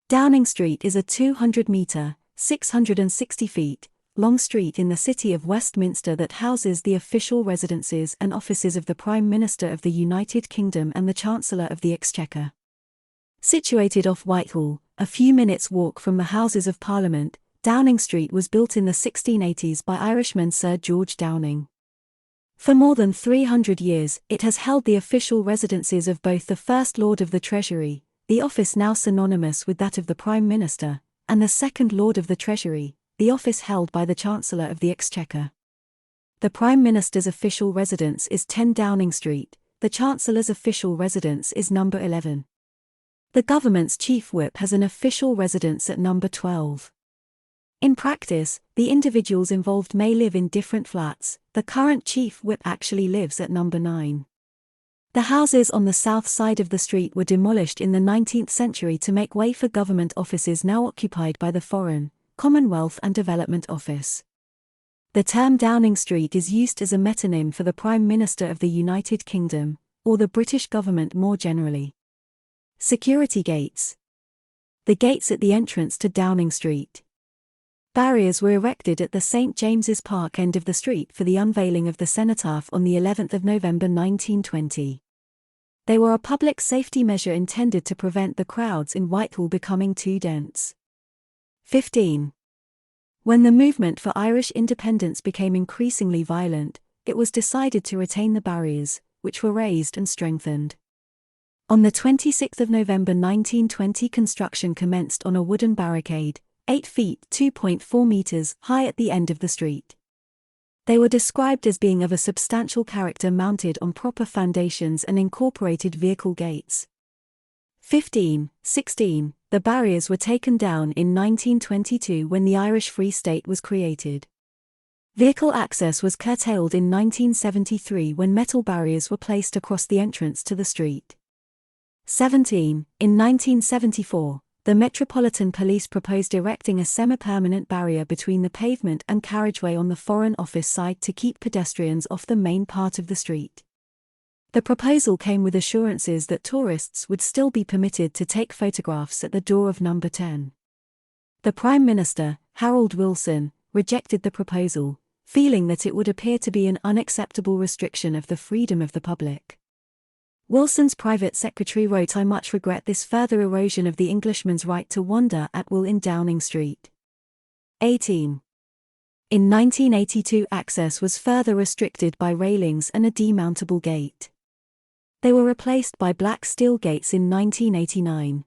Downing Street is a 200-metre, 660 feet, long street in the City of Westminster that houses the official residences and offices of the Prime Minister of the United Kingdom and the Chancellor of the Exchequer. Situated off Whitehall, a few minutes' walk from the Houses of Parliament, Downing Street was built in the 1680s by Irishman Sir George Downing. For more than 300 years, it has held the official residences of both the First Lord of the Treasury, the office now synonymous with that of the Prime Minister, and the Second Lord of the Treasury, the office held by the Chancellor of the Exchequer. The Prime Minister's official residence is 10 Downing Street, the Chancellor's official residence is number 11. The government's chief whip has an official residence at number 12. In practice, the individuals involved may live in different flats. The current chief whip actually lives at number 9. The houses on the south side of the street were demolished in the 19th century to make way for government offices now occupied by the Foreign, Commonwealth and Development Office. The term Downing Street is used as a metonym for the Prime Minister of the United Kingdom, or the British government more generally. Security gates. The gates at the entrance to Downing Street. Barriers were erected at the St James's Park end of the street for the unveiling of the cenotaph on the 11th of November 1920. They were a public safety measure intended to prevent the crowds in Whitehall becoming too dense. 15. When the movement for Irish independence became increasingly violent, it was decided to retain the barriers, which were raised and strengthened. On the 26th of November 1920, construction commenced on a wooden barricade, 8 feet (2.4 meters) high at the end of the street. They were described as being of a substantial character, mounted on proper foundations and incorporated vehicle gates. 16. The barriers were taken down in 1922 when the Irish Free State was created. Vehicle access was curtailed in 1973 when metal barriers were placed across the entrance to the street. 17. In 1974, the Metropolitan Police proposed erecting a semi-permanent barrier between the pavement and carriageway on the Foreign Office side to keep pedestrians off the main part of the street. The proposal came with assurances that tourists would still be permitted to take photographs at the door of number 10. The Prime Minister, Harold Wilson, rejected the proposal, feeling that it would appear to be an unacceptable restriction of the freedom of the public. Wilson's private secretary wrote, "I much regret this further erosion of the Englishman's right to wander at will in Downing Street." 18. In 1982, access was further restricted by railings and a demountable gate. They were replaced by black steel gates in 1989.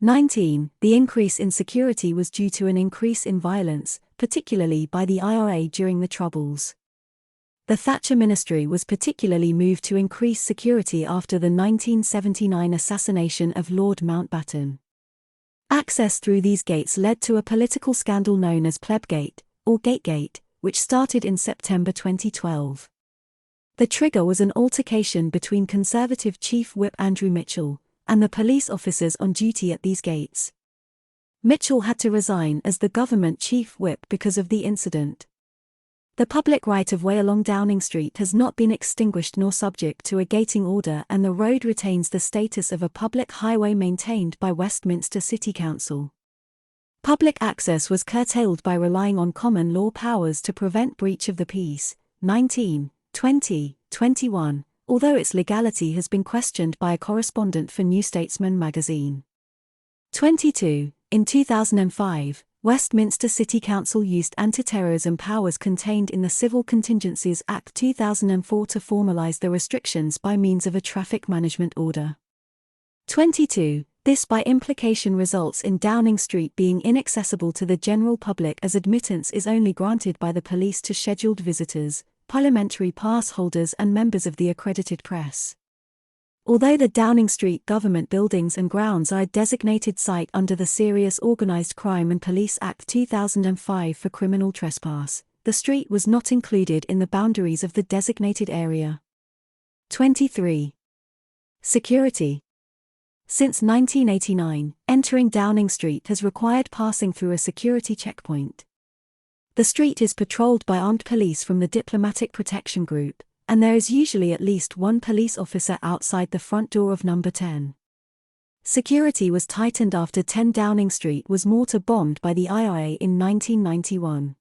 19. The increase in security was due to an increase in violence, particularly by the IRA during the Troubles. The Thatcher ministry was particularly moved to increase security after the 1979 assassination of Lord Mountbatten. Access through these gates led to a political scandal known as Plebgate, or Gategate, which started in September 2012. The trigger was an altercation between Conservative Chief Whip Andrew Mitchell and the police officers on duty at these gates. Mitchell had to resign as the government chief whip because of the incident. The public right-of-way along Downing Street has not been extinguished nor subject to a gating order, and the road retains the status of a public highway maintained by Westminster City Council. Public access was curtailed by relying on common law powers to prevent breach of the peace. 19, 20, 21, although its legality has been questioned by a correspondent for New Statesman magazine. 22. In 2005, Westminster City Council used anti-terrorism powers contained in the Civil Contingencies Act 2004 to formalise the restrictions by means of a traffic management order. 22. This by implication results in Downing Street being inaccessible to the general public, as admittance is only granted by the police to scheduled visitors, parliamentary pass holders and members of the accredited press. Although the Downing Street government buildings and grounds are a designated site under the Serious Organised Crime and Police Act 2005 for criminal trespass, the street was not included in the boundaries of the designated area. 23. Security. Since 1989, entering Downing Street has required passing through a security checkpoint. The street is patrolled by armed police from the Diplomatic Protection Group, and there is usually at least one police officer outside the front door of number 10. Security was tightened after 10 Downing Street was mortar bombed by the IRA in 1991.